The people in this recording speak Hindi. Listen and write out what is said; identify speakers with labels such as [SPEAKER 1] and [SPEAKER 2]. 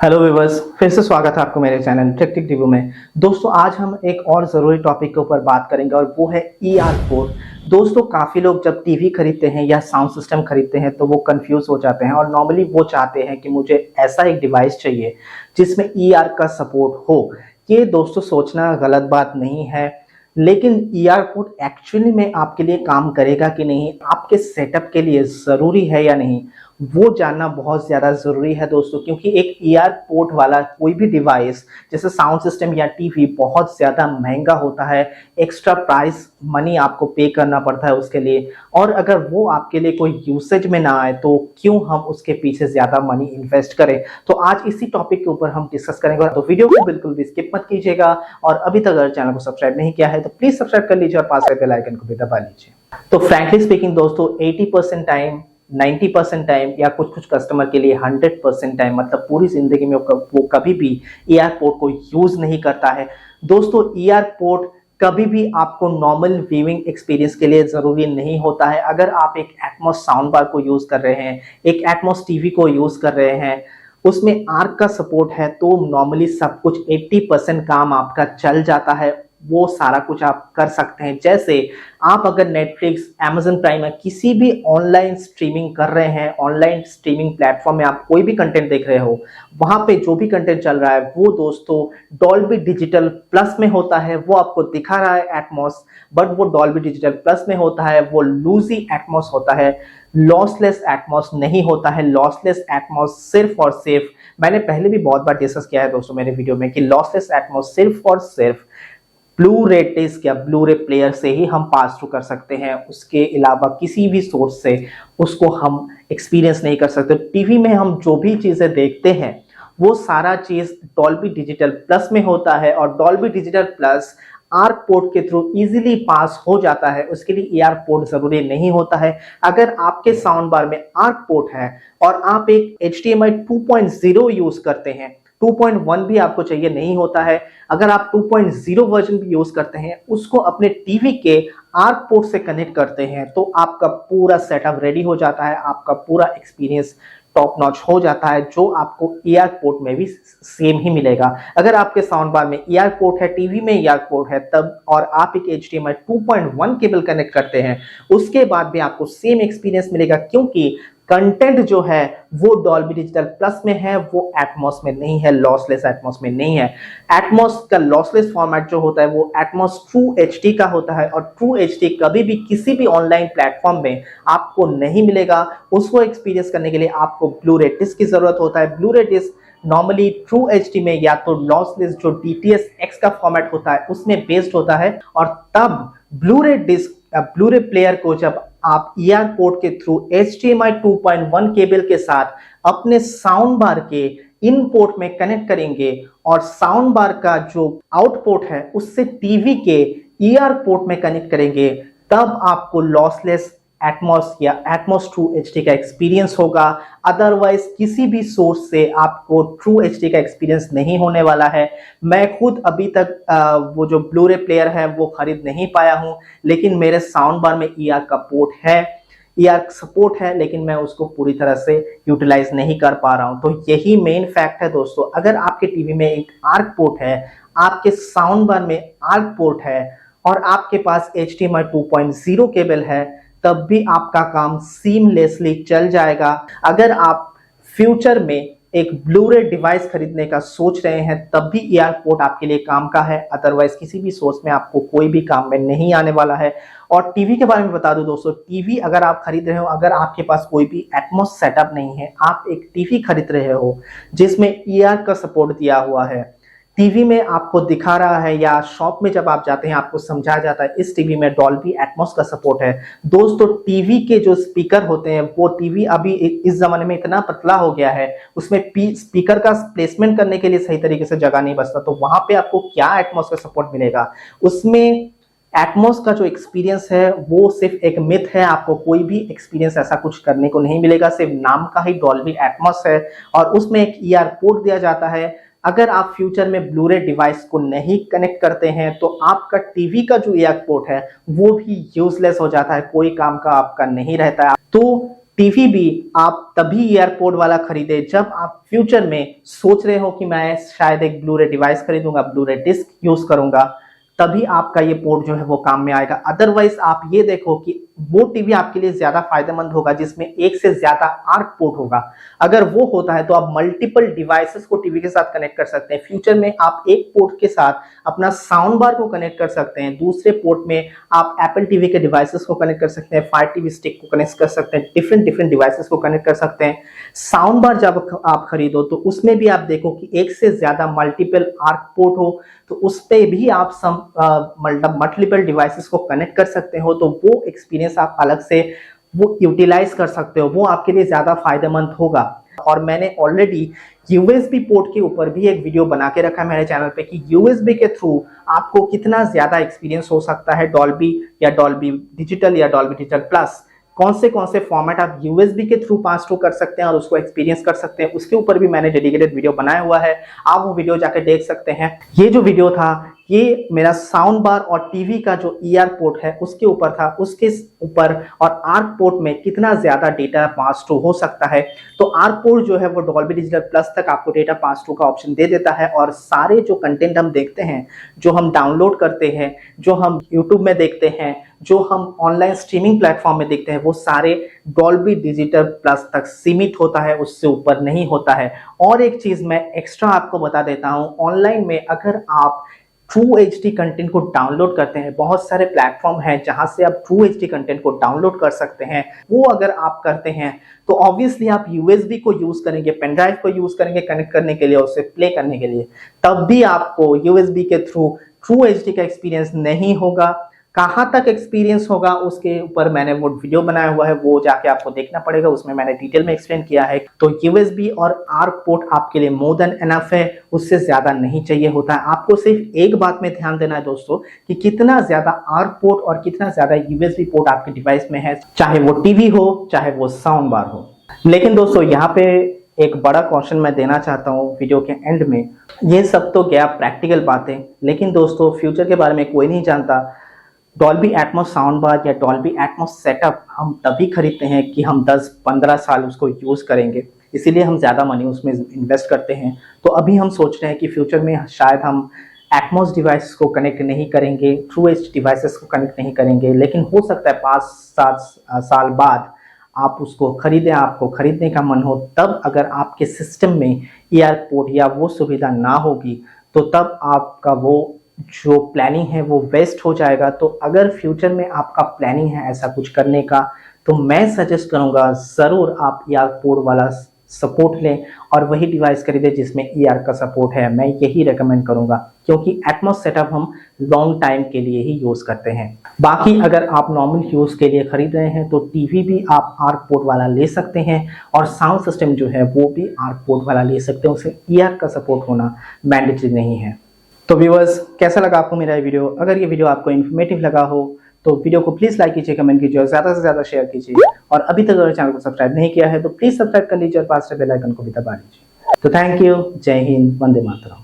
[SPEAKER 1] हेलो व्यूवर्स, फिर से स्वागत है आपको मेरे चैनल टेक रिव्यू में। दोस्तों, आज हम एक और ज़रूरी टॉपिक के ऊपर बात करेंगे और वो है ईआर पोर्ट। दोस्तों, काफ़ी लोग जब टीवी खरीदते हैं या साउंड सिस्टम खरीदते हैं तो वो कंफ्यूज हो जाते हैं और नॉर्मली वो चाहते हैं कि मुझे ऐसा एक डिवाइस चाहिए जिसमें ईआर का सपोर्ट हो। ये दोस्तों सोचना गलत बात नहीं है, लेकिन ईआर पोर्ट एक्चुअली में आपके लिए काम करेगा कि नहीं, आपके सेटअप के लिए ज़रूरी है या नहीं, वो जानना बहुत ज़्यादा ज़रूरी है दोस्तों। क्योंकि एक ईआर पोर्ट वाला कोई भी डिवाइस जैसे साउंड सिस्टम या टीवी बहुत ज़्यादा महंगा होता है, एक्स्ट्रा प्राइस मनी आपको पे करना पड़ता है उसके लिए, और अगर वो आपके लिए कोई यूसेज में ना आए तो क्यों हम उसके पीछे ज़्यादा मनी इन्वेस्ट करें। तो आज इसी टॉपिक के ऊपर हम डिस्कस करेंगे, तो वीडियो को बिल्कुल भी स्किप मत कीजिएगा। और अभी तक अगर चैनल को सब्सक्राइब नहीं किया है तो प्लीज़ सब्सक्राइब कर लीजिए और पास के बेल आइकन को भी दबा लीजिए। तो फ्रैंकली स्पीकिंग दोस्तों, 80% टाइम, 90% टाइम या कुछ कुछ कस्टमर के लिए 100% टाइम, मतलब पूरी जिंदगी में वो कभी भी ईआर पोर्ट को यूज नहीं करता है। दोस्तों, ईआर पोर्ट कभी भी आपको नॉर्मल व्यूइंग एक्सपीरियंस के लिए जरूरी नहीं होता है। अगर आप एक एटमॉस साउंड बार को यूज कर रहे हैं, एक एटमॉस टीवी को यूज कर रहे हैं, उसमें आर्क का सपोर्ट है, तो नॉर्मली सब कुछ 80% काम आपका चल जाता है। वो सारा कुछ आप कर सकते हैं। जैसे आप अगर नेटफ्लिक्स, Amazon प्राइम या किसी भी ऑनलाइन स्ट्रीमिंग कर रहे हैं, ऑनलाइन स्ट्रीमिंग प्लेटफॉर्म में आप कोई भी कंटेंट देख रहे हो, वहां पे जो भी कंटेंट चल रहा है वो दोस्तों डॉल्बी डिजिटल प्लस में होता है। वो आपको दिखा रहा है एटमॉस, बट वो डॉल्बी डिजिटल प्लस में होता है, वो लूजी एटमॉस होता है, लॉसलेस एटमॉस नहीं होता है। लॉसलेस एटमॉस सिर्फ और सिर्फ, मैंने पहले भी बहुत बार डिस्कस किया है दोस्तों मेरे वीडियो में, कि लॉसलेस एटमॉस सिर्फ और सिर्फ ब्लू रे डिस्क या ब्लू रे प्लेयर से ही हम पास थ्रू कर सकते हैं। उसके अलावा किसी भी सोर्स से उसको हम एक्सपीरियंस नहीं कर सकते। टीवी में हम जो भी चीजें देखते हैं वो सारा चीज डॉल्बी डिजिटल प्लस में होता है, और Dolby digital plus arc port के थ्रू इजीली पास हो जाता है। उसके लिए ईआर पोर्ट जरूरी नहीं होता है। अगर आपके साउंड बार में आर्क पोर्ट है और आप एक HDMI 2.0 यूज करते हैं, 2.1 भी आपको चाहिए नहीं होता है, अगर आप 2.0 वर्जन भी यूज करते हैं, उसको अपने टीवी के आर्क पोर्ट से कनेक्ट करते हैं, तो आपका पूरा सेटअप रेडी हो जाता है, आपका पूरा एक्सपीरियंस टॉप नॉच हो जाता है, जो आपको ईआर पोर्ट में भी सेम ही मिलेगा। अगर आपके साउंड बार में ईआर पोर्ट है, टीवी में ईआर पोर्ट है तब, और आप एक HDMI 2.1 केबल कनेक्ट करते हैं, उसके बाद भी आपको सेम एक्सपीरियंस मिलेगा। क्योंकि कंटेंट जो है वो डॉल्बी डिजिटल प्लस में है, वो एटमॉस में नहीं है, लॉसलेस एटमॉस में नहीं है। एटमॉस का लॉसलेस फॉर्मेट जो होता है वो एटमॉस ट्रू एचडी का होता है, और ट्रू एचडी कभी भी किसी भी ऑनलाइन प्लेटफॉर्म में आपको नहीं मिलेगा। उसको एक्सपीरियंस करने के लिए आपको ब्लू रे डिस्क की जरूरत होता है। ब्लू रे डिस्क नॉर्मली ट्रू एचडी में या तो लॉसलेस जो DTS X का फॉर्मेट होता है उसमें बेस्ड होता है, और तब ब्लू रे डिस्क, ब्लू रे प्लेयर को जब आप ईआर पोर्ट के थ्रू HDMI 2.1 केबल के साथ अपने साउंड बार के इन पोर्ट में कनेक्ट करेंगे और साउंड बार का जो आउटपुट है उससे टीवी के ईआर पोर्ट में कनेक्ट करेंगे, तब आपको लॉसलेस एटमॉस या एटमॉस ट्रू एचडी का एक्सपीरियंस होगा। अदरवाइज किसी भी सोर्स से आपको ट्रू एचडी का एक्सपीरियंस नहीं होने वाला है। मैं खुद अभी तक वो जो ब्लू रे प्लेयर है वो खरीद नहीं पाया हूं, लेकिन मेरे साउंड बार में ईआर का पोर्ट है, ईआर सपोर्ट है, लेकिन मैं उसको पूरी तरह से यूटिलाइज नहीं कर पा रहा हूं। तो यही मेन फैक्ट है दोस्तों। अगर आपके टीवी में एक आर्क पोर्ट है, आपके साउंड बार में आर्क पोर्ट है, और आपके पास HDMI 2.0 केबल है, तब भी आपका काम सीमलेसली चल जाएगा। अगर आप फ्यूचर में एक ब्लू रे डिवाइस खरीदने का सोच रहे हैं तब भी ईआर पोर्ट आपके लिए काम का है, अदरवाइज किसी भी सोर्स में आपको कोई भी काम में नहीं आने वाला है। और टीवी के बारे में बता दूं दोस्तों, टीवी अगर आप खरीद रहे हो, अगर आपके पास कोई भी एटमॉस सेटअप नहीं है, आप एक टीवी खरीद रहे हो जिसमें ईआर का सपोर्ट दिया हुआ है, टीवी में आपको दिखा रहा है या शॉप में जब आप जाते हैं आपको समझाया जाता है इस टीवी में डॉल्बी एटमॉस का सपोर्ट है। दोस्तों, टीवी के जो स्पीकर होते हैं, वो टीवी अभी इस जमाने में इतना पतला हो गया है, उसमें स्पीकर का प्लेसमेंट करने के लिए सही तरीके से जगह नहीं बचता, तो वहां पे आपको क्या एटमॉस का सपोर्ट मिलेगा। उसमें एटमॉस का जो एक्सपीरियंस है वो सिर्फ एक मिथ है, आपको कोई भी एक्सपीरियंस ऐसा कुछ करने को नहीं मिलेगा। सिर्फ नाम का ही डॉल्बी एटमॉस है, और उसमें एक ईआर पोर्ट दिया जाता है। अगर आप फ्यूचर में ब्लू रे डिवाइस को नहीं कनेक्ट करते हैं तो आपका टीवी का जो ईआर पोर्ट है वो भी यूजलेस हो जाता है, कोई काम का आपका नहीं रहता है। तो टीवी भी आप तभी ईयरपोर्ट वाला खरीदे जब आप फ्यूचर में सोच रहे हो कि मैं शायद एक ब्लूरे डिवाइस खरीदूंगा, ब्लूरे डिस्क यूज करूंगा, तभी आपका ये पोर्ट जो है वो काम में आएगा। अदरवाइज आप ये देखो कि वो टीवी आपके लिए ज्यादा फायदेमंद होगा जिसमें एक से ज्यादा आर्क पोर्ट होगा। अगर वो होता है तो आप मल्टीपल डिवाइसेस को टीवी के साथ कनेक्ट कर सकते हैं। फ्यूचर में आप एक पोर्ट के साथ अपना साउंड बार को कनेक्ट कर सकते हैं, दूसरे पोर्ट में आप एप्पल टीवी के डिवाइसेस को कनेक्ट कर सकते हैं, फायर टीवी स्टिक को कनेक्ट कर सकते हैं, डिफरेंट डिवाइसेस को कनेक्ट कर सकते हैं। साउंड बार जब आप खरीदो तो उसमें भी आप देखो कि एक से ज्यादा मल्टीपल आर्क पोर्ट हो, तो उस पे भी आप मल्टीपल डिवाइसेस को कनेक्ट कर सकते हो। तो वो एक्सपीरियंस आप अलग से वो यूटिलाइज कर सकते हो, वो आपके लिए ज्यादा फायदेमंद होगा। और मैंने ऑलरेडी यूएसबी पोर्ट के ऊपर भी एक वीडियो बना के रखा है मेरे चैनल पे कि यूएसबी के थ्रू आपको कितना ज्यादा एक्सपीरियंस हो सकता है डॉल्बी या डॉल्बी डिजिटल या डॉल्बी डिजिटल प्लस, कौन से फॉर्मेट आप यूएसबी के थ्रू पास थ्रू कर सकते हैं और उसको एक्सपीरियंस कर सकते हैं। उसके ऊपर भी मैंने डेडिकेटेड वीडियो बनाया हुआ है, आप वो वीडियो जाके देख सकते हैं। ये जो वीडियो था ये मेरा साउंड बार और टीवी का जो ईआर पोर्ट है उसके ऊपर था, उसके ऊपर और आर्क पोर्ट में कितना ज्यादा डेटा पास थ्रू हो सकता है। तो आर्क पोर्ट जो है वो डॉल्बी डिजिटल प्लस तक आपको डेटा पास थ्रू का ऑप्शन दे देता है और सारे जो कंटेंट हम देखते हैं, जो हम डाउनलोड करते हैं, जो हम यूट्यूब में देखते हैं, जो हम ऑनलाइन स्ट्रीमिंग प्लेटफॉर्म में देखते हैं, वो सारे डॉल्बी डिजिटल प्लस तक सीमित होता है, उससे ऊपर नहीं होता है। और एक चीज मैं एक्स्ट्रा आपको बता देता हूं, ऑनलाइन में अगर आप ट्रू एचडी कंटेंट को डाउनलोड करते हैं, बहुत सारे प्लेटफॉर्म हैं जहां से आप ट्रू एचडी कंटेंट को डाउनलोड कर सकते हैं। वो अगर आप करते हैं तो ऑब्वियसली आप यूएसबी को यूज करेंगे, पेन ड्राइव को यूज करेंगे कनेक्ट करने के लिए, उसे प्ले करने के लिए, तब भी आपको यूएसबी के थ्रू ट्रू एचडी का एक्सपीरियंस नहीं होगा। कहाँ तक एक्सपीरियंस होगा उसके ऊपर मैंने वो वीडियो बनाया हुआ है, वो जाके आपको देखना पड़ेगा, उसमें मैंने डिटेल में एक्सप्लेन किया है। तो यूएसबी और आर्क पोर्ट आपके लिए मोर देन एनफ है, उससे ज्यादा नहीं चाहिए होता है। आपको सिर्फ एक बात में ध्यान देना है दोस्तों कि कितना ज्यादा आर्क पोर्ट और कितना ज्यादा यूएसबी पोर्ट आपके डिवाइस में है, चाहे वो टीवी हो चाहे वो साउंड बार हो। लेकिन दोस्तों यहाँ पे एक बड़ा क्वेश्चन मैं देना चाहता हूँ वीडियो के एंड में। ये सब तो गया प्रैक्टिकल बातें, लेकिन दोस्तों फ्यूचर के बारे में कोई नहीं जानता। डॉल्बी एटमॉस साउंड बार या डॉल्बी एटमॉस सेटअप हम तभी खरीदते हैं कि हम 10-15 साल उसको यूज करेंगे, इसीलिए हम ज्यादा मनी उसमें इन्वेस्ट करते हैं। तो अभी हम सोच रहे हैं कि फ्यूचर में शायद हम एटमॉस डिवाइस को कनेक्ट नहीं करेंगे, ट्रू एच डिवाइसेस को कनेक्ट नहीं करेंगे, लेकिन हो सकता है 5-7 साल बाद आप उसको खरीदें, आपको खरीदने का मन हो, तब अगर आपके सिस्टम में ईयरपोर्ट या वो सुविधा ना होगी तो तब आपका वो जो प्लानिंग है वो वेस्ट हो जाएगा। तो अगर फ्यूचर में आपका प्लानिंग है ऐसा कुछ करने का, तो मैं सजेस्ट करूंगा ज़रूर आप ईयरपोर्ट वाला सपोर्ट लें और वही डिवाइस खरीदें जिसमें ईआर का सपोर्ट है। मैं यही रेकमेंड करूंगा क्योंकि एटमॉस सेटअप हम लॉन्ग टाइम के लिए ही यूज़ करते हैं। बाकी अगर आप नॉर्मल यूज़ के लिए खरीद रहे हैं तो टीवी भी आप आर्क पोर्ट वाला ले सकते हैं और साउंड सिस्टम जो है वो भी आर्क पोर्ट वाला ले सकते हैं, उसे ईआर का सपोर्ट होना मैंडेटरी नहीं है। तो व्यूअर्स, कैसा लगा आपको मेरा ये वीडियो? अगर ये वीडियो आपको इन्फॉर्मेटिव लगा हो तो वीडियो को प्लीज लाइक कीजिए, कमेंट कीजिए और ज्यादा से ज्यादा शेयर कीजिए। और अभी तक अगर चैनल को सब्सक्राइब नहीं किया है तो प्लीज सब्सक्राइब कर लीजिए और पास बेल आइकन को भी दबा लीजिए। तो थैंक यू, जय हिंद, वंदे मातरम।